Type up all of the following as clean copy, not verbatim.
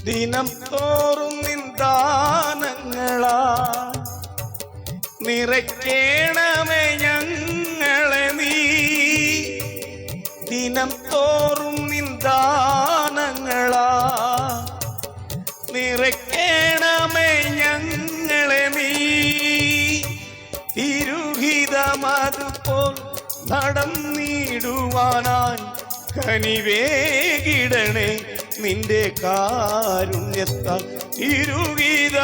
ദിനം തോറും നിന്ദാനങ്ങളാ നിറയ്ക്കേണമേ ഞങ്ങളെ നീ. ദിനം തോറും നിന്ദാനങ്ങളാ നിറയ്ക്കേണമേ ഞങ്ങളെ നീ. തിരുഹിതമതുപോൽ നടന്നിടുവാനായി കനിവേകിടണേ നിന്റെ കാരുണ്യത്താൽ. തിരുഹിതമതുപോൽ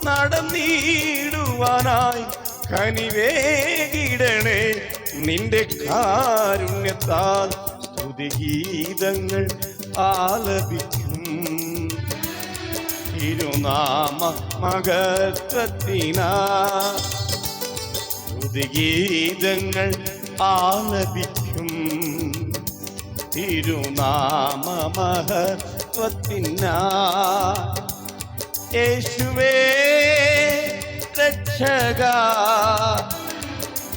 നടന്നിടുവാനായി കനിവേകിടണേ നിന്റെ കാരുണ്യത്താൽ. സ്തുതിഗീതങ്ങൾ ആലപിക്കും തിരുനാമ മഹത്വത്തിനാ. സ്തുതിഗീതങ്ങൾ ആലപിക്കും തിരുനാമ മഹത്വത്തിനാ. യേശുവേ രക്ഷകാ,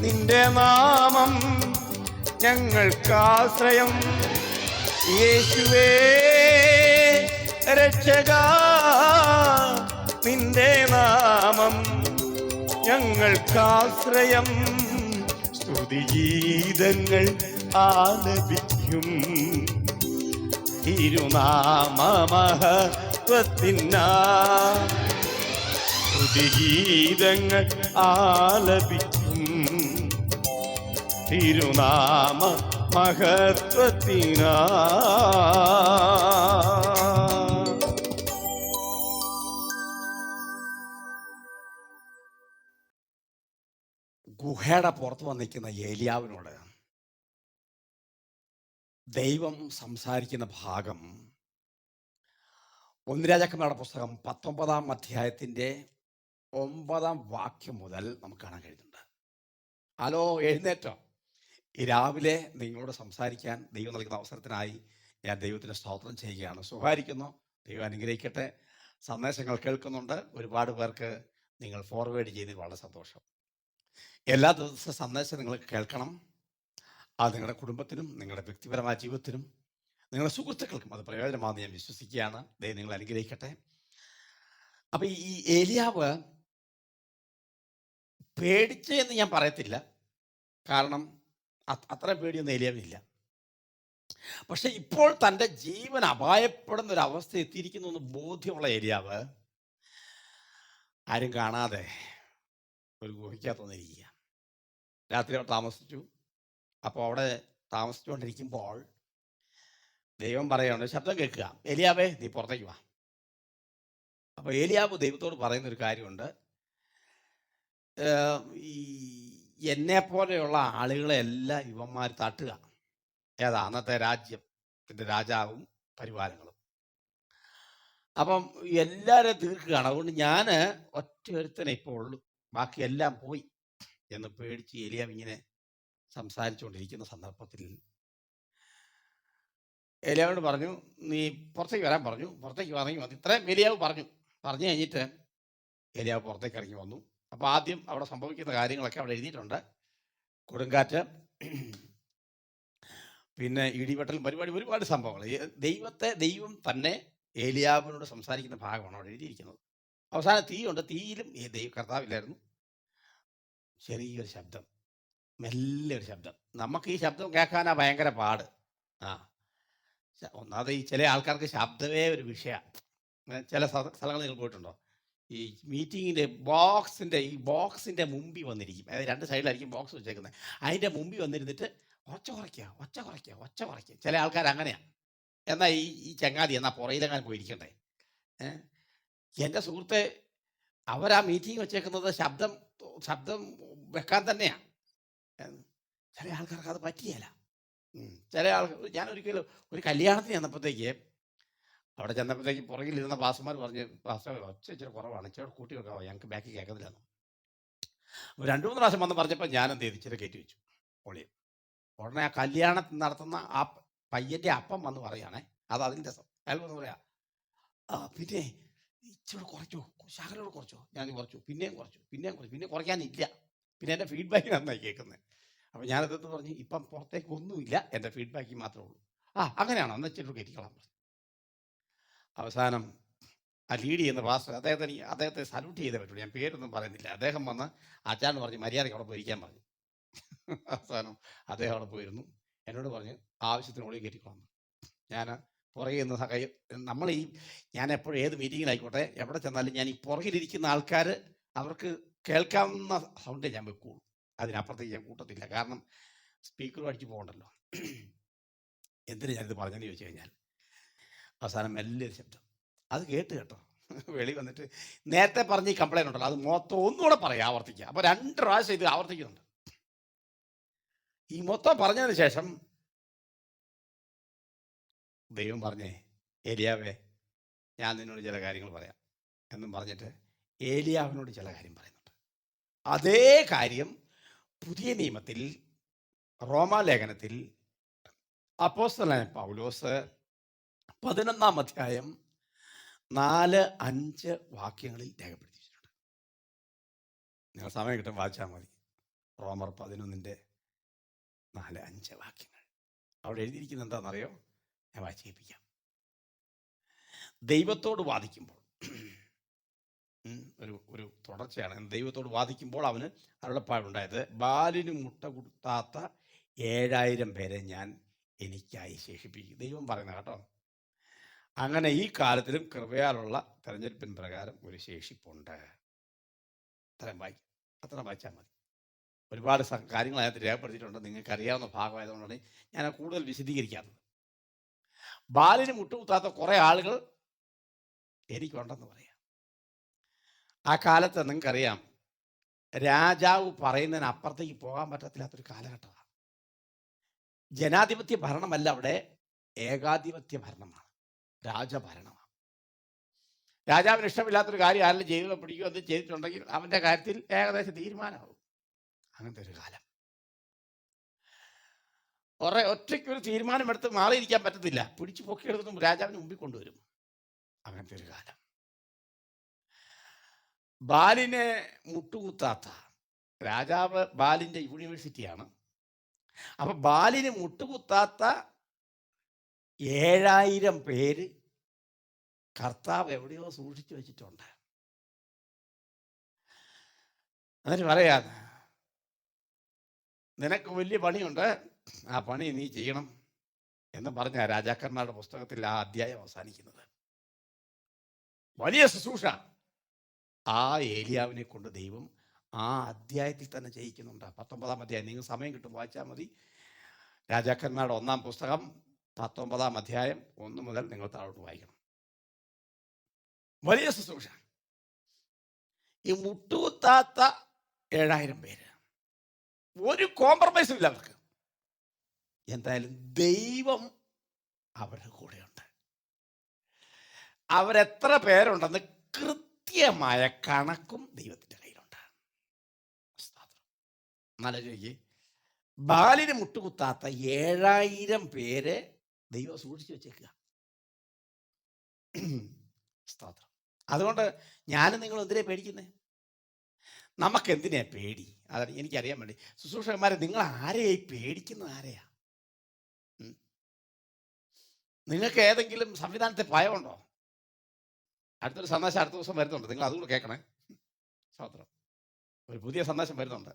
നിന്റെ നാമം ഞങ്ങൾക്കാശ്രയം. യേശുവേ രക്ഷകാ, നിന്റെ നാമം ഞങ്ങൾക്കാശ്രയം. സ്തുതിഗീതങ്ങൾ ആലപിക്കും തിരുനാമ മഹത്വത്തിനാ. സ്തുതിഗീതങ്ങൾ ആലപിക്കും തിരുനാമ മഹത്വത്തിനാ. ഗുഹയുടെ പുറത്ത് വന്നിരിക്കുന്ന ഏലിയാവിനോട് ദൈവം സംസാരിക്കുന്ന ഭാഗം 1 രാജാക്കന്മാരുടെ പുസ്തകം 19-ാം അധ്യായത്തിൻ്റെ 9-ാം വാക്യം മുതൽ നമുക്ക് കാണാൻ കഴിയുന്നുണ്ട്. ഹലോ, എഴുന്നേറ്റോ? ഈ രാവിലെ നിങ്ങളോട് സംസാരിക്കാൻ ദൈവം നൽകുന്ന അവസരത്തിനായി ഞാൻ ദൈവത്തിന് സ്തോത്രം ചെയ്യുകയാണ്. സുഖമായിരിക്കുന്നു? ദൈവം അനുഗ്രഹിക്കട്ടെ. സന്ദേശങ്ങൾ കേൾക്കുന്നുണ്ട്. ഒരുപാട് പേർക്ക് നിങ്ങൾ ഫോർവേഡ് ചെയ്തതിൽ വളരെ സന്തോഷം. എല്ലാ ദിവസവും സന്ദേശം നിങ്ങൾ കേൾക്കണം. അത് നിങ്ങളുടെ കുടുംബത്തിനും നിങ്ങളുടെ വ്യക്തിപരമായ ജീവിതത്തിനും നിങ്ങളുടെ സുഹൃത്തുക്കൾക്കും അത് പ്രയോജനമാണെന്ന് ഞാൻ വിശ്വസിക്കുകയാണ്. ദൈവം നിങ്ങൾ അനുഗ്രഹിക്കട്ടെ. അപ്പം ഈ ഏലിയാവ് പേടിച്ചെന്ന് ഞാൻ പറയത്തില്ല, കാരണം അത്രയും പേടിയൊന്നും ഏലിയാവിനില്ല. പക്ഷെ ഇപ്പോൾ തൻ്റെ ജീവൻ അപായപ്പെടുന്ന ഒരു അവസ്ഥ എത്തിയിരിക്കുന്നു എന്ന് ബോധ്യമുള്ള ഏലിയാവ് ആരും കാണാതെ ഒരു ഗുഹയ്ക്കകത്തുനിന്നിരിക്കുക. രാത്രി അവിടെ താമസിച്ചു. അപ്പോൾ അവിടെ താമസിച്ചുകൊണ്ടിരിക്കുമ്പോൾ ദൈവം പറയുകയാണ്, ശബ്ദം കേൾക്കുക, ഏലിയാവേ നീ പുറത്തേക്ക് വാ. അപ്പോൾ ഏലിയാവ് ദൈവത്തോട് പറയുന്നൊരു കാര്യമുണ്ട്. ഈ എന്നെ പോലെയുള്ള ആളുകളെ എല്ലാം ഇവന്മാർ തട്ടുക. ഏതാ? അന്നത്തെ രാജ്യത്തിൻ്റെ രാജാവും പരിവാരങ്ങളും. അപ്പം എല്ലാവരെയും തീർക്കുകയാണ്. അതുകൊണ്ട് ഞാൻ ഒറ്റ ഒരുത്തനെ ഇപ്പോൾ ഉള്ളൂ, ബാക്കിയെല്ലാം പോയി എന്ന് പേടിച്ച് ഏലിയാവ് ഇങ്ങനെ സംസാരിച്ചുകൊണ്ടിരിക്കുന്ന സന്ദർഭത്തിൽ ഏലിയാവിനോട് പറഞ്ഞു, നീ പുറത്തേക്ക് വരാൻ പറഞ്ഞു. പുറത്തേക്ക് ഇറങ്ങി വന്നു. ഇത്രയും ഏലിയാവ് പറഞ്ഞു കഴിഞ്ഞിട്ട് ഏലിയാവ് പുറത്തേക്ക് ഇറങ്ങി വന്നു. അപ്പോൾ ആദ്യം അവിടെ സംഭവിക്കുന്ന കാര്യങ്ങളൊക്കെ അവിടെ എഴുതിയിട്ടുണ്ട്. കൊടുങ്കാറ്റ്, പിന്നെ ഇടിവെട്ടൽ, ഒരുപാട് സംഭവങ്ങൾ. ദൈവം തന്നെ ഏലിയാവിനോട് സംസാരിക്കുന്ന ഭാഗമാണ് അവിടെ എഴുതിയിരിക്കുന്നത്. അവസാനം തീയുണ്ട്. തീയിലും കർത്താവില്ലായിരുന്നു. ചെറിയൊരു ശബ്ദം, മെല്ലെ ഒരു ശബ്ദം. നമുക്ക് ഈ ശബ്ദം കേൾക്കാനാ ഭയങ്കര പാട്. ഒന്നാമത് ഈ ചില ആൾക്കാർക്ക് ശബ്ദമേ ഒരു വിഷയമാണ്. ചില സ്ഥലങ്ങളിൽ നിങ്ങൾ പോയിട്ടുണ്ടോ? ഈ മീറ്റിങ്ങിൻ്റെ ബോക്സിൻ്റെ മുമ്പിൽ വന്നിരിക്കും. അതായത് 2 സൈഡിലായിരിക്കും ബോക്സ് വെച്ചേക്കുന്നത്. അതിൻ്റെ മുമ്പിൽ വന്നിരുന്നിട്ട് ഒച്ച കുറയ്ക്കുക. ചില ആൾക്കാർ അങ്ങനെയാണ്. എന്നാൽ ഈ ചങ്ങാതി എന്നാൽ പുറയിലെങ്ങാൻ പോയിരിക്കണ്ടേ? എൻ്റെ സുഹൃത്തെ, അവരാ മീറ്റിംഗ് വെച്ചേക്കുന്നത് ശബ്ദം വെക്കാൻ തന്നെയാണ്. ചില ആൾക്കാർക്ക് അത് പറ്റിയല്ല. ചില ആൾക്കാർ, ഞാൻ ഒരിക്കലും ഒരു കല്യാണത്തിന് ചെന്നപ്പോഴത്തേക്ക് അവിടെ ചെന്നപ്പോഴത്തേക്ക് പുറകിലിരുന്ന പാസ്റ്റർമാർ പറഞ്ഞു, പാസ്റ്റർ ഒച്ച ഇച്ചിരി കുറവാണ്, ഇച്ചിരി കൂട്ടി വെക്കാമോ, ഞങ്ങൾക്ക് ബാക്കി കേൾക്കുന്നില്ലെന്ന്. 2-3 പ്രാവശ്യം വന്ന് പറഞ്ഞപ്പോൾ ഞാൻ എന്ത് ചെയ്തു, ഇച്ചിരി കയറ്റി വെച്ചു പൊളിയും. ഉടനെ ആ കല്യാണം നടത്തുന്ന ആ പയ്യൻ്റെ അപ്പം വന്ന് പറയുകയാണേ, അത് അതിൻ്റെ അയാൾ വന്ന് പറയാം, പിന്നെ ഇച്ചിരി കുറച്ചോ, ശകലോട് കുറച്ചോ. ഞാൻ കുറച്ചു, പിന്നെയും കുറച്ചു, പിന്നെ കുറയ്ക്കാനില്ല. പിന്നെ എൻ്റെ ഫീഡ്ബാക്ക് നന്നായി കേൾക്കുന്നത്. അപ്പോൾ ഞാനതെന്ന് പറഞ്ഞു, ഇപ്പം പുറത്തേക്ക് ഒന്നുമില്ല, എൻ്റെ ഫീഡ്ബാക്ക് മാത്രമേ ഉള്ളൂ. അങ്ങനെയാണോ? എന്ന് വെച്ചിട്ട് കയറ്റിക്കളാൻ പറഞ്ഞു. അവസാനം ആ ലീഡ് ചെയ്യുന്ന പാസ്റ്റർ അദ്ദേഹത്തെ സല്യൂട്ട് ചെയ്തേ പറ്റുള്ളൂ. ഞാൻ പേരൊന്നും പറയുന്നില്ല. അദ്ദേഹം വന്ന് അച്ചാന്ന് പറഞ്ഞ് മര്യാദയ്ക്ക് അവിടെ പോയിരിക്കാൻ പറഞ്ഞു. അവസാനം അദ്ദേഹം അവിടെ പോയിരുന്നു. എന്നോട് പറഞ്ഞ് ആവശ്യത്തിന് ഉള്ളിൽ കയറ്റിക്കൊള്ളാൻ. ഞാൻ പുറകെ നിന്ന് നമ്മൾ ഞാൻ എപ്പോഴും ഏത് മീറ്റിങ്ങിലായിക്കോട്ടെ എവിടെ ചെന്നാലും ഞാൻ ഈ പുറകിലിരിക്കുന്ന ആൾക്കാർ അവർക്ക് കേൾക്കാവുന്ന സൗണ്ടേ ഞാൻ വെക്കുള്ളൂ. അതിനപ്പുറത്തേക്ക് ഞാൻ കൂട്ടത്തില്ല. കാരണം സ്പീക്കറും അടിച്ചു പോകണ്ടല്ലോ. എന്തിനു ഞാനിത് പറഞ്ഞെന്ന് ചോദിച്ചു കഴിഞ്ഞാൽ അവസാനം മെല്ലെ ശബ്ദം അത് കേട്ടോ വെളി വന്നിട്ട് നേരത്തെ പറഞ്ഞ ഈ കംപ്ലൈൻറ്റ് ഉണ്ടല്ലോ അത് മൊത്തം ഒന്നുകൂടെ പറയാം, ആവർത്തിക്കുക. അപ്പോൾ 2 പ്രാവശ്യം ഇത് ആവർത്തിക്കുന്നുണ്ട്. ഈ മൊത്തം പറഞ്ഞതിന് ശേഷം ദൈവം പറഞ്ഞേ, ഏലിയാവേ ഞാൻ നിന്നോട് ചില കാര്യങ്ങൾ പറയാം എന്നും പറഞ്ഞിട്ട് ഏലിയാവിനോട് ചില കാര്യം പറയുന്നുണ്ട്. അതേ കാര്യം പുതിയ നിയമത്തിൽ റോമാലേഖനത്തിൽ അപ്പോസ്തലനായ പൗലോസ് 11-ാം അധ്യായം 4-5 വാക്യങ്ങളിൽ രേഖപ്പെടുത്തിയിട്ടുണ്ട്. നിങ്ങൾ സമയം കിട്ടും വായിച്ചാൽ മതി. റോമർ 11-4-5 വാക്യങ്ങൾ അവിടെ എഴുതിയിരിക്കുന്നത് എന്താണെന്നറിയോ? ഞാൻ വായിച്ചേൽപ്പിക്കാം. ദൈവത്തോട് വാദിക്കുമ്പോൾ ഒരു തുടർച്ചയാണ്. ദൈവത്തോട് വാദിക്കുമ്പോൾ അവന് അരുളപ്പാടുണ്ടായത്, ബാലിന് മുട്ട കൊടുത്താത്ത 7000 പേരെ ഞാൻ എനിക്കായി ശേഷിപ്പിക്കും. ദൈവം പറയുന്ന കേട്ടോ. അങ്ങനെ ഈ കാലത്തിലും കൃപയാലുള്ള തെരഞ്ഞെടുപ്പിൻ പ്രകാരം ഒരു ശേഷിപ്പുണ്ട്. അത്ര വായിച്ചാൽ മതി. ഒരുപാട് കാര്യങ്ങൾ അതിനകത്ത് രേഖപ്പെടുത്തിയിട്ടുണ്ട്. നിങ്ങൾക്ക് അറിയാവുന്ന ഭാഗമായതുകൊണ്ടാണ് ഞാൻ കൂടുതൽ വിശദീകരിക്കാത്തത്. ബാലിന് മുട്ടുകുത്താത്ത കുറേ ആളുകൾ എനിക്കുണ്ടെന്ന് പറയാം. ആ കാലത്ത് നിങ്ങൾക്കറിയാം, രാജാവ് പറയുന്നതിന് അപ്പുറത്തേക്ക് പോകാൻ പറ്റത്തില്ലാത്തൊരു കാലഘട്ടമാണ്. ജനാധിപത്യ ഭരണമല്ല, അവിടെ ഏകാധിപത്യ ഭരണമാണ്, രാജഭരണമാണ്. രാജാവിന് ഇഷ്ടമില്ലാത്തൊരു കാര്യം ആരെങ്കിലും ജയിലിൽ പിടിക്കുകയോ എന്ത് ചെയ്തിട്ടുണ്ടെങ്കിൽ അവൻ്റെ കാര്യത്തിൽ ഏകദേശം തീരുമാനമാകും. അങ്ങനത്തെ ഒരു കാലം. ഒറ്റയ്ക്കൊരു തീരുമാനമെടുത്ത് മാറിയിരിക്കാൻ പറ്റത്തില്ല. പിടിച്ചു പൊക്കിയെടുത്തും രാജാവിന് മുമ്പിൽ കൊണ്ടുവരും. അങ്ങനത്തെ ഒരു കാലം. ബാലിനെ മുട്ടുകുത്താത്ത രാജാവ് ബാലിൻ്റെ യൂണിവേഴ്സിറ്റിയാണ്. അപ്പൊ ബാലിന് മുട്ടുകുത്താത്ത 7000 പേര് കർത്താവ് എവിടെയോ സൂക്ഷിച്ചു വെച്ചിട്ടുണ്ട്. എന്നിട്ട് പറയാ, നിനക്ക് വലിയ പണിയുണ്ട്, ആ പണി നീ ചെയ്യണം എന്ന് പറഞ്ഞ രാജാക്കന്മാരുടെ പുസ്തകത്തിൽ ആ അധ്യായം അവസാനിക്കുന്നത്. വലിയ ശുശ്രൂഷ ആ ഏലിയാവിനെ കൊണ്ട് ദൈവം ആ അധ്യായത്തിൽ തന്നെ ചെയ്യിക്കുന്നുണ്ട്. 19-ാം അധ്യായം നിങ്ങൾ സമയം കിട്ടും വായിച്ചാൽ മതി. രാജാക്കന്മാരുടെ 1-ാം പുസ്തകം 19-ാം അധ്യായം 1 മുതൽ നിങ്ങൾ താഴോട്ട് വായിക്കണം. വലിയ ശുശ്രൂഷ. ഈ മുട്ടുകുത്താത്ത 7000 പേര്, ഒരു കോംപ്രമൈസും ഇല്ല അവർക്ക്. എന്തായാലും ദൈവം അവരുടെ കൂടെയുണ്ട്. അവരെത്ര പേരുണ്ടെന്ന് കൃത്യമായ കണക്കും ദൈവത്തിൻ്റെ കയ്യിലുണ്ട്. നല്ല ചോദിക്ക്, ബാലിന് മുട്ടുകുത്താത്ത 7000 പേര് ദൈവം സൂക്ഷിച്ചു വെച്ചേക്കുക. സ്തോത്രം. അതുകൊണ്ട് ഞാനും നിങ്ങൾ എന്തിനാ പേടിക്കുന്നേ? നമുക്ക് എന്തിനാ പേടി? അതാണ് എനിക്കറിയാൻ വേണ്ടി. ശുശ്രൂഷകന്മാരെ, നിങ്ങൾ ആരെയായി പേടിക്കുന്നത്? ആരെയാ? നിങ്ങൾക്ക് ഏതെങ്കിലും സംവിധാനത്തെ ഭയമുണ്ടോ? അടുത്തൊരു സന്ദേശം അടുത്ത ദിവസം വരുന്നുണ്ട്, നിങ്ങൾ അതുകൂടെ കേൾക്കണേ. സ്തോത്രം. ഒരു പുതിയ സന്ദേശം വരുന്നുണ്ട്.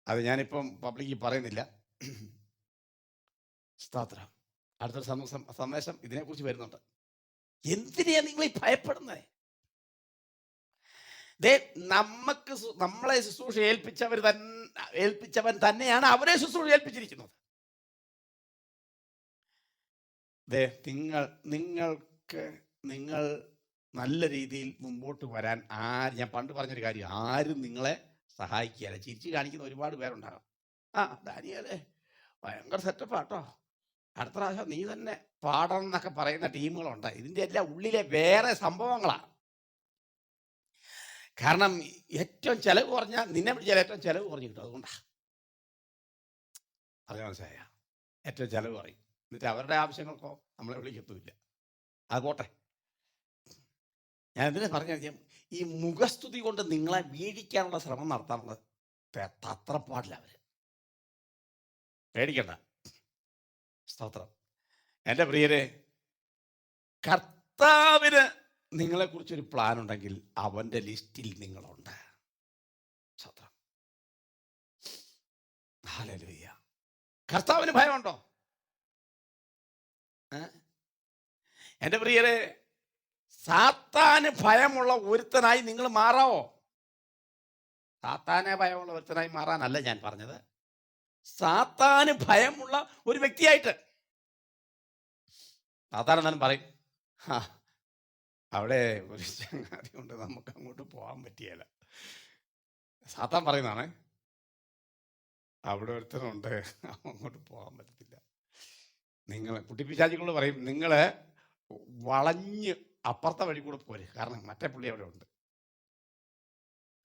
അത് ഞാനിപ്പം പബ്ലിക്കിൽ പറയുന്നില്ല. സ്തോത്രം. അടുത്തൊരു സന്ദേശം ഇതിനെക്കുറിച്ച് വരുന്നുണ്ട്. എന്തിനാ നിങ്ങൾ ഈ ഭയപ്പെടുന്നത്? നമ്മളെ ശുശ്രൂഷ ഏൽപ്പിച്ചവൻ തന്നെയാണ് അവരെ ശുശ്രൂഷ ഏൽപ്പിച്ചിരിക്കുന്നത്. നിങ്ങൾ നല്ല രീതിയിൽ മുമ്പോട്ട് വരാൻ ഞാൻ പണ്ട് പറഞ്ഞൊരു കാര്യം, ആരും നിങ്ങളെ സഹായിക്കുകയല്ല. ചിരിച്ചു കാണിക്കുന്ന ഒരുപാട് പേരുണ്ടാകും. ദാനിയേലേ ഭയങ്കര സെറ്റപ്പാട്ടോ, അടുത്ത പ്രാവശ്യം നീ തന്നെ പാടണം എന്നൊക്കെ പറയുന്ന ടീമുകളുണ്ട്. ഇതിൻ്റെ എല്ലാം ഉള്ളിലെ വേറെ സംഭവങ്ങളാണ്. കാരണം ഏറ്റവും ചെലവ് കുറഞ്ഞാൽ നിന്നെ പിടിച്ചാൽ ഏറ്റവും ചെലവ് കുറഞ്ഞു കിട്ടും. അതുകൊണ്ടാണ് അറിയാൻ മനസ്സിലായ ഏറ്റവും ചെലവ് കുറയും. എന്നിട്ട് അവരുടെ ആവശ്യങ്ങൾക്കോ നമ്മളെ വിളിക്കത്തുമില്ല. അത് പോട്ടെ. ഞാൻ എന്തിനാ പറഞ്ഞ, ഈ മുഖസ്തുതി കൊണ്ട് നിങ്ങളെ വീഴിക്കാനുള്ള ശ്രമം നടത്താനുള്ള തത്രപ്പാടില്ല അവർ. പേടിക്കണ്ട. സ്തോത്രം. എൻ്റെ പ്രിയരെ, കർത്താവിന് നിങ്ങളെക്കുറിച്ചൊരു പ്ലാൻ ഉണ്ടെങ്കിൽ അവൻ്റെ ലിസ്റ്റിൽ നിങ്ങളുണ്ട്. സ്തോത്രം. ഹല്ലേലൂയ. കർത്താവിന് ഭയമുണ്ടോ? ഏ? എൻ്റെ പ്രിയരെ, സാത്താന് ഭയമുള്ള ഒരുത്തനായി നിങ്ങൾ മാറാവോ? സാത്താനെ ഭയമുള്ള ഒരുത്തനായി മാറാനല്ല ഞാൻ പറഞ്ഞത്, സാത്താന് ഭയമുള്ള ഒരു വ്യക്തിയായിട്ട്. സാത്താൻ എന്നാലും പറയും, "ആ, അവിടെ ഒരു ചങ്ങാതി കൊണ്ട് നമുക്ക് അങ്ങോട്ട് പോകാൻ പറ്റിയല്ല." സാത്താൻ പറയുന്നതാണ്, അവിടെ ഒരുത്തനുണ്ട്, അങ്ങോട്ട് പോകാൻ പറ്റത്തില്ല. നിങ്ങൾ കുട്ടിപ്പിശാചികളോട് പറയും, നിങ്ങൾ വളഞ്ഞ് അപ്പുറത്തെ വഴി കൂടെ പോരെ, കാരണം മറ്റേ പുള്ളി അവിടെ ഉണ്ട്.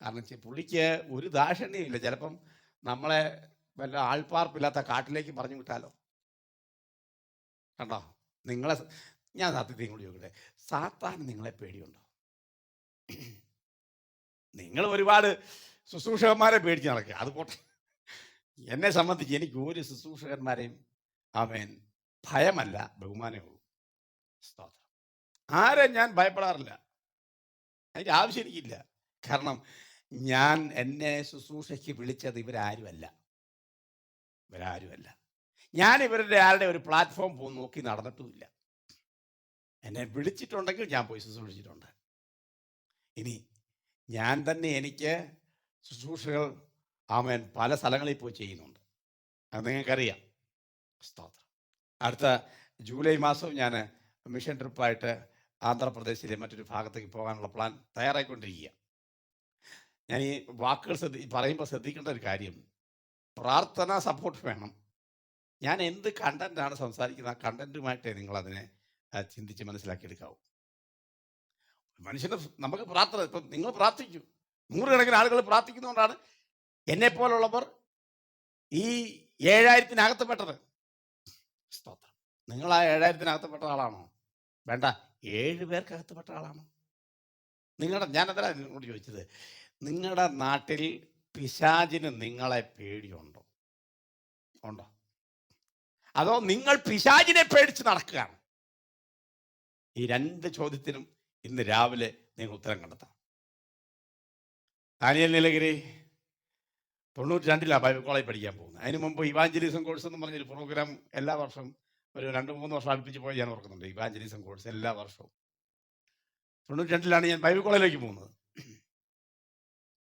കാരണം പുള്ളിക്ക് ഒരു ദാക്ഷിണ്യമില്ല. ചിലപ്പം നമ്മളെ വല്ല ആൾപ്പാർപ്പില്ലാത്ത കാട്ടിലേക്ക് പറഞ്ഞു വിട്ടാലോ. കണ്ടോ? നിങ്ങളെ ഞാൻ സത്യത്തെയും കൂടി ചോദിക്കട്ടെ, സാത്താൻ നിങ്ങളെ പേടിയുണ്ടോ? നിങ്ങൾ ഒരുപാട് ശുശ്രൂഷകന്മാരെ പേടിച്ച് നടക്കുക, അത് പോട്ടെ. എന്നെ സംബന്ധിച്ച് എനിക്ക് ഒരു ശുശ്രൂഷകന്മാരെയും ആമേൻ ഭയമല്ല, ബഹുമാനമേ ഉള്ളൂ. സ്തോത്രം. ആരെ ഞാൻ ഭയപ്പെടാറില്ല, അതിൻ്റെ ആവശ്യം എനിക്കില്ല. കാരണം ഞാൻ എന്നെ ശുശ്രൂഷയ്ക്ക് വിളിച്ചത് ഇവരാരുമല്ല. ഞാൻ ഇവരുടെ ആരുടെ ഒരു പ്ലാറ്റ്ഫോം നോക്കി നടന്നിട്ടുമില്ല. എന്നെ വിളിച്ചിട്ടുണ്ടെങ്കിൽ ഞാൻ പോയി ശുശ്രൂഷിച്ചിട്ടുണ്ട്. ഇനി ഞാൻ തന്നെ എനിക്ക് ശുശ്രൂഷകൾ ആമേൻ പല സ്ഥലങ്ങളിൽ പോയി ചെയ്യുന്നുണ്ട്, അത് നിങ്ങൾക്കറിയാം. സ്തോത്രം. അടുത്ത ജൂലൈ മാസം ഞാൻ മിഷൻ ട്രിപ്പായിട്ട് ആന്ധ്രാപ്രദേശിലെ മറ്റൊരു ഭാഗത്തേക്ക് പോകാനുള്ള പ്ലാൻ തയ്യാറായിക്കൊണ്ടിരിക്കുക. ഞാൻ ഈ വാക്കുകൾ പറയുമ്പോൾ ശ്രദ്ധിക്കേണ്ട ഒരു കാര്യം, പ്രാർത്ഥന സപ്പോർട്ട് വേണം. ഞാൻ എന്ത് കണ്ടന്റാണ് സംസാരിക്കുന്നത്, ആ കണ്ടന്റുമായിട്ടേ നിങ്ങളതിനെ ചിന്തിച്ച് മനസ്സിലാക്കിയെടുക്കാവൂ. മനുഷ്യന് നമുക്ക് പ്രാർത്ഥന, ഇപ്പം നിങ്ങൾ പ്രാർത്ഥിക്കൂ, നൂറുകണക്കിന് ആളുകൾ പ്രാർത്ഥിക്കുന്നതുകൊണ്ടാണ് എന്നെപ്പോലുള്ളവർ ഈ 7000-നകത്ത് പെട്ടത്. സ്തോത്രം. നിങ്ങൾ ആ 7000-നകത്ത് പെട്ട ആളാണോ? വേണ്ട, 7 പേർക്കകത്ത് പെട്ട ആളാണോ? ഞാനതല്ല നിങ്ങളോട് ചോദിച്ചത്, നിങ്ങളുടെ നാട്ടിൽ പിശാചിന് നിങ്ങളെ പേടിയുണ്ടോ? അതോ നിങ്ങൾ പിശാചിനെ പേടിച്ച് നടക്കുകയാണ്? ഈ 2 ചോദ്യത്തിനും ഇന്ന് രാവിലെ നിങ്ങൾ ഉത്തരം കണ്ടെത്താം. ദാനിയേൽ നീലഗിരി 92-ലാണ് ബൈബിൾ കോളേജ് പഠിക്കാൻ പോകുന്നത്. അതിന് മുമ്പ് ഇവാഞ്ചലിസം കോഴ്സ് എന്ന് പറഞ്ഞൊരു പ്രോഗ്രാം എല്ലാ വർഷവും ഒരു 2-3 വർഷം അടുപ്പിച്ച് പോയി ഞാൻ ഓർക്കുന്നുണ്ട്. ഇവാഞ്ചലിസം കോഴ്സ് എല്ലാ വർഷവും. 92-ലാണ് ഞാൻ ബൈബിൾ കോളേജിലേക്ക് പോകുന്നത്.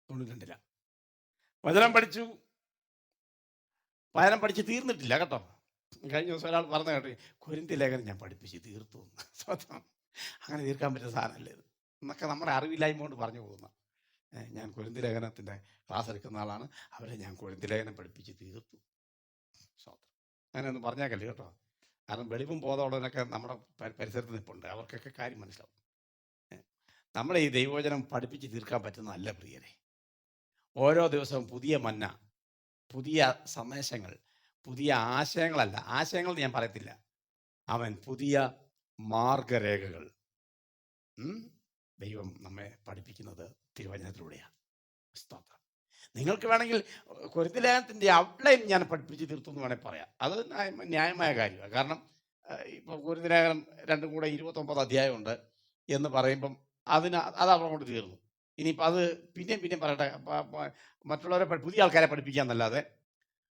92-ലാണ് വചനം പഠിച്ചു. വചനം പഠിച്ച് തീർന്നിട്ടില്ല കേട്ടോ. കഴിഞ്ഞ ദിവസം ഒരാൾ പറഞ്ഞ കേട്ടോ, കൊരിന്ത്യ ലേഖനം ഞാൻ പഠിപ്പിച്ച് തീർത്തു. സ്വന്തം അങ്ങനെ തീർക്കാൻ പറ്റുന്ന സാധനമല്ലേ ഇത് എന്നൊക്കെ നമ്മുടെ അറിവില്ലായ്മ കൊണ്ട് പറഞ്ഞു പോകുന്ന. ഞാൻ കൊരിന്ത്യ ലേഖനത്തിൻ്റെ ക്ലാസ് എടുക്കുന്ന ആളാണ്, അവരെ ഞാൻ കൊരിന്ത്യ ലേഖനം പഠിപ്പിച്ച് തീർത്തു. സ്വന്തം അങ്ങനെയൊന്നും പറഞ്ഞേക്കല്ലേ കേട്ടോ. കാരണം വെളിവും ബോധമുള്ളവരൊക്കെ നമ്മുടെ പരിസരത്ത് നിൽപ്പുണ്ട്, അവർക്കൊക്കെ കാര്യം മനസ്സിലാവും. നമ്മളെ ഈ ദൈവവചനം പഠിപ്പിച്ച് തീർക്കാൻ പറ്റുന്നതല്ല പ്രിയരെ. ഓരോ ദിവസവും പുതിയ മന്ന, പുതിയ സന്ദേശങ്ങൾ, പുതിയ ആശയങ്ങളല്ല, ആശയങ്ങൾ ഞാൻ പറയത്തില്ല, അവൻ പുതിയ മാർഗരേഖകൾ ദൈവം നമ്മെ പഠിപ്പിക്കുന്നത് തിരുവചനത്തിലൂടെയാണ്. സ്തോത്രം. നിങ്ങൾക്ക് വേണമെങ്കിൽ കൊരിന്ത്യ ലേഖനത്തിൻ്റെ ഔട്ട്ലൈൻ ഞാൻ പഠിപ്പിച്ച് തീർത്തു എന്ന് വേണമെങ്കിൽ പറയാം, അത് ന്യായമായ കാര്യമാണ്. കാരണം ഇപ്പോൾ കൊരിന്ത്യ ലേഖനം 2 കൂടെ 29 അധ്യായമുണ്ട് എന്ന് പറയുമ്പം അത് അവിടെ കൊണ്ട് തീർന്നു. ഇനിയിപ്പോൾ അത് പിന്നെയും പറയട്ടെ, മറ്റുള്ളവരെ പുതിയ ആൾക്കാരെ പഠിപ്പിക്കാന്നല്ലാതെ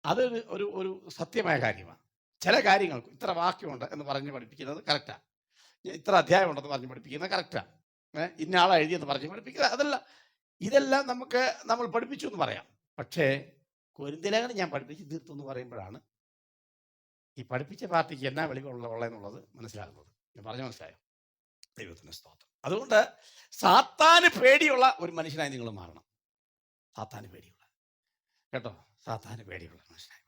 അത് ഒരു സത്യമായ കാര്യമാണ്. ചില കാര്യങ്ങൾ ഇത്ര വാക്യമുണ്ട് എന്ന് പറഞ്ഞ് പഠിപ്പിക്കുന്നത് കറക്റ്റാണ്, ഇത്ര അധ്യായം ഉണ്ടെന്ന് പറഞ്ഞ് പഠിപ്പിക്കുന്നത് കറക്റ്റാണ്, ഇന്ന ആളെ എഴുതിയെന്ന് പറഞ്ഞ് പഠിപ്പിക്കുന്നത് അതല്ല. ഇതെല്ലാം നമ്മൾ പഠിപ്പിച്ചു എന്ന് പറയാം. പക്ഷേ കൊരിന്ത്യ ലേഖനം ഞാൻ പഠിപ്പിച്ച് തീർത്തു എന്ന് പറയുമ്പോഴാണ് ഈ പഠിപ്പിച്ച പാർട്ടിക്ക് എന്നാ വെളിവുള്ളതെന്നുള്ളത് മനസ്സിലാകുന്നത്. ഞാൻ പറഞ്ഞു മനസ്സിലായോ? ദൈവത്തിൻ്റെ സ്തോത്രം. അതുകൊണ്ട് സാത്താന് പേടിയുള്ള ഒരു മനുഷ്യനായി നിങ്ങൾ മാറണം. സാത്താന് പേടിയുള്ള കേട്ടോ, സാത്താന് പേടിയുള്ള മനുഷ്യനായി.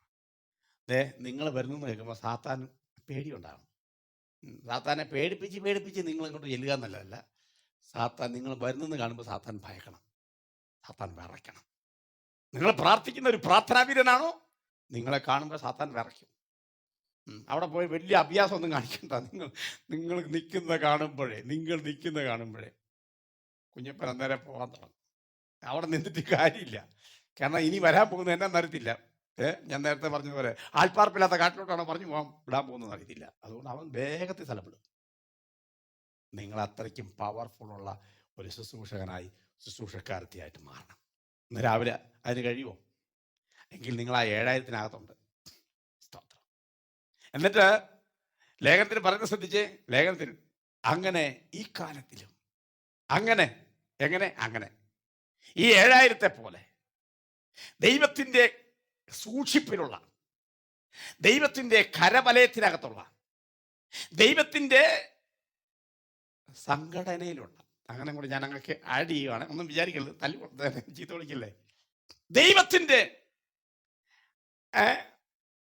നിങ്ങൾ വരുന്നു കേൾക്കുമ്പോൾ സാത്താൻ പേടിയുണ്ടാകും. സാത്താനെ പേടിപ്പിച്ച് നിങ്ങൾ ഇങ്ങോട്ട് ചെല്ലുക എന്നുള്ളതല്ല. സാത്താൻ നിങ്ങൾ വരുന്നെന്ന് കാണുമ്പോൾ സാത്താൻ ഭയക്കണം, സാത്താൻ വിറയ്ക്കണം. നിങ്ങൾ പ്രാർത്ഥിക്കുന്ന ഒരു പ്രാർത്ഥനാവീരനാണോ, നിങ്ങളെ കാണുമ്പോൾ സാത്താൻ വിറയ്ക്കും. അവിടെ പോയി വലിയ അഭ്യാസമൊന്നും കാണിക്കണ്ട. നിങ്ങൾ നിൽക്കുന്ന കാണുമ്പോഴേ കുഞ്ഞപ്പൻ അന്നേരം പോകാൻ തുടങ്ങും. അവിടെ നിന്നിട്ട് കാര്യമില്ല. കാരണം ഇനി വരാൻ പോകുന്നത് എന്നാന്ന് അറിയത്തില്ല. ഞാൻ നേരത്തെ പറഞ്ഞതുപോലെ ആൾപ്പാർപ്പില്ലാത്ത കാട്ടിലോട്ടാണോ പറഞ്ഞു പോകാൻ വിടാൻ പോകുന്നത് അറിയത്തില്ല. അതുകൊണ്ട് അവൻ വേഗത്തിൽ സ്ഥലപ്പെടും. നിങ്ങൾ അത്രയ്ക്കും പവർഫുള്ളുള്ള ഒരു ശുശ്രൂഷകനായി ശുശ്രൂഷക്കാരത്തിയായിട്ട് മാറണം. ഇന്ന് രാവിലെ അതിന് കഴിയുമോ? എങ്കിൽ നിങ്ങൾ ആ 7000-നകത്തുണ്ട്. സ്തോത്രം. എന്നിട്ട് ലേഖനത്തിന് പറയുന്നത് ശ്രദ്ധിച്ചേ. ലേഖനത്തിൽ അങ്ങനെ ഈ കാലത്തിലും അങ്ങനെ അങ്ങനെ ഈ 7000-ത്തെ പോലെ ദൈവത്തിൻ്റെ സൂക്ഷിപ്പിലുള്ള, ദൈവത്തിൻ്റെ കരവലയത്തിനകത്തുള്ള, ദൈവത്തിൻ്റെ സംഘടനയിലുള്ള, അങ്ങനെ കൂടി ഞാൻ അങ്ങക്ക് ആഡ് ചെയ്യുകയാണ്, ഒന്നും വിചാരിക്കരുത്, ചീത്ത വിളിക്കില്ലേ. ദൈവത്തിൻ്റെ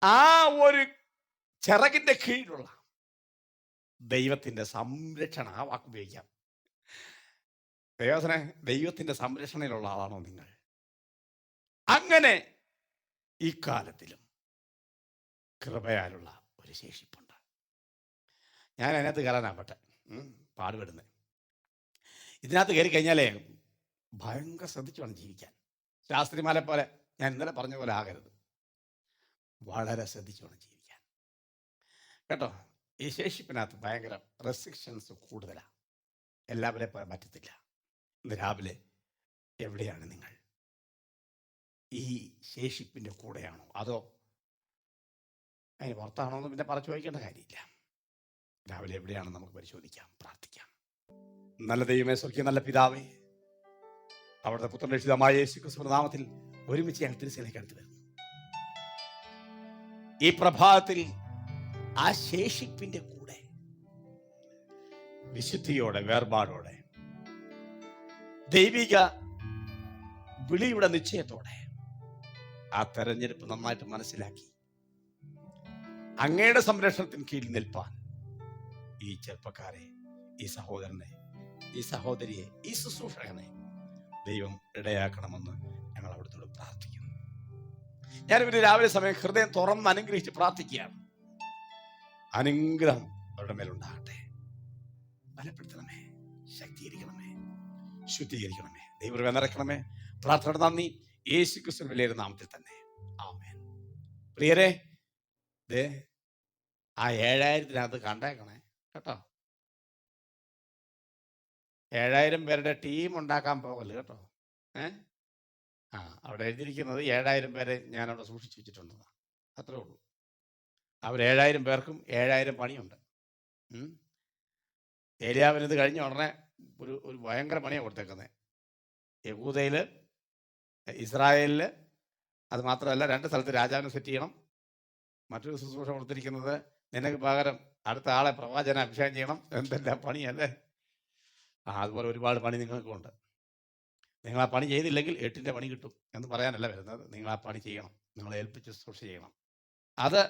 ആ ഒരു ചിറകിന്റെ കീഴിലുള്ള ദൈവത്തിൻ്റെ സംരക്ഷണ, ആ വാക്ക് ഉപയോഗിക്കാം. ദൈവത്തിൻ്റെ സംരക്ഷണയിലുള്ള ആളാണോ നിങ്ങൾ? അങ്ങനെ ഈ കാലത്തിലും കൃപയാലുള്ള ഒരു ശേഷിപ്പുണ്ട്. ഞാൻ അതിനകത്ത് കയറാനാവട്ടെ, പാടുപെടുന്നത്. ഇതിനകത്ത് കയറി കഴിഞ്ഞാലേ ഭയങ്കര ശ്രദ്ധിച്ചു വേണം ജീവിക്കാൻ. ശാസ്ത്രിമാരെ പോലെ ഞാൻ ഇന്നലെ പറഞ്ഞ പോലെ ആകരുത്. വളരെ ശ്രദ്ധിച്ചു വേണം ജീവിക്കാൻ കേട്ടോ. ഈ ശേഷിപ്പിനകത്ത് ഭയങ്കര റെസ്ട്രിക്ഷൻസ് കൂടുതലാണ്. എല്ലാവരെ പോലെ പറ്റത്തില്ല. ഇന്ന് രാവിലെ എവിടെയാണ് നിങ്ങൾ? ഈ ശേഷിപ്പിൻ്റെ കൂടെയാണോ അതോ അതിന് പുറത്താണോ എന്ന് പിന്നെ പറഞ്ഞു ചോദിക്കേണ്ട കാര്യമില്ല. രാവിലെ എവിടെയാണെന്ന് നമുക്ക് പരിശോധിക്കാം, പ്രാർത്ഥിക്കാം. നല്ല ദൈവമേ, സ്വർഗീയ നല്ല പിതാവേ, അവിടുത്തെ പുത്രന്റെ രക്ഷിതമായ യേശുക്രിസ്തുവിന്റെ നാമത്തിൽ ഒരുമിച്ച് ഞങ്ങൾ തിരുസേനയ്ക്ക് അടുത്ത് വരുന്നു. ഈ പ്രഭാതത്തിൽ ആ ശേഷിപ്പിന്റെ കൂടെ വിശുദ്ധിയോടെ, വേർപാടോടെ, ദൈവിക വിളിയുടെ നിശ്ചയത്തോടെ ആ തെരഞ്ഞെടുപ്പ് നന്നായിട്ട് മനസ്സിലാക്കി അങ്ങയുടെ സംരക്ഷണത്തിന് കീഴിൽ നിൽപ്പാൻ ഈ ചെറുപ്പക്കാരെ, ഈ സഹോദരനെ, ഈ സഹോദരിയെ, ഈ ശുശ്രൂഷകനെ ദൈവം ഇടയാക്കണമെന്ന് ഞങ്ങൾ അവിടുത്തോട് പ്രാർത്ഥിക്കുന്നു. ഞാനിവര് രാവിലെ സമയം ഹൃദയം തുറന്ന് അനുഗ്രഹിച്ച് പ്രാർത്ഥിക്കുകയാണ്. അനുഗ്രഹം അവരുടെ മേലുണ്ടാകട്ടെ. ബലപ്പെടുത്തണമേ, ശക്തീകരിക്കണമേ, ശുദ്ധീകരിക്കണമേ, ദൈവം നിറയ്ക്കണമേ. പ്രാർത്ഥന നന്ദി യേശുക്രിസ്തുവിന്റെ വലിയ നാമത്തിൽ തന്നെ, ആമേൻ. പ്രിയരെ, ആ 7000-നകത്ത് കണ്ടേക്കണേ കേട്ടോ. 7000 പേരുടെ ടീം ഉണ്ടാക്കാൻ പോകല്ലേ കേട്ടോ. അവിടെ എഴുതിയിരിക്കുന്നത് 7000 പേരെ ഞാനവിടെ സൂക്ഷിച്ചു വെച്ചിട്ടുണ്ടെന്ന്, അത്രേ ഉള്ളൂ. അവർ 7000 പേർക്കും 7000 പണിയുണ്ട്. ഏലിയാവിന് ഇത് കഴിഞ്ഞ ഉടനെ ഒരു ഭയങ്കര പണിയാണ് കൊടുത്തേക്കുന്നത്. യഹൂദയിൽ, ഇസ്രായേലിൽ, അത് മാത്രമല്ല 2 സ്ഥലത്ത് രാജാവിനെ സെറ്റ് ചെയ്യണം. മറ്റൊരു ശുശ്രൂഷ കൊടുത്തിരിക്കുന്നത് നിനക്ക് പകരം അടുത്ത ആളെ പ്രവാചന അഭിഷേകം ചെയ്യണം. എന്തെല്ലാം പണിയല്ലേ. അതുപോലെ ഒരുപാട് പണി നിങ്ങൾക്കുണ്ട്. നിങ്ങൾ ആ പണി ചെയ്തില്ലെങ്കിൽ 8ന്റെ പണി കിട്ടും എന്ന് പറയാനല്ല വരുന്നത്. നിങ്ങൾ ആ പണി ചെയ്യണം, നിങ്ങളെ ഏൽപ്പിച്ച് ശുശ്രൂഷ ചെയ്യണം. അത്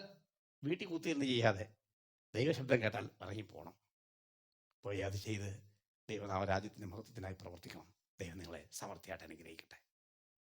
വീട്ടിൽ കുത്തിയിരുന്ന് ചെയ്യാതെ ദൈവശബ്ദം കേട്ടാൽ ഇറങ്ങിപ്പോകണം. പോയി അത് ചെയ്ത് ദൈവനാമരാജ്യത്തിൻ്റെ മഹത്വത്തിനായി പ്രവർത്തിക്കണം. ദൈവം നിങ്ങളെ സമൃദ്ധിയായിട്ട് അനുഗ്രഹിക്കട്ടെ.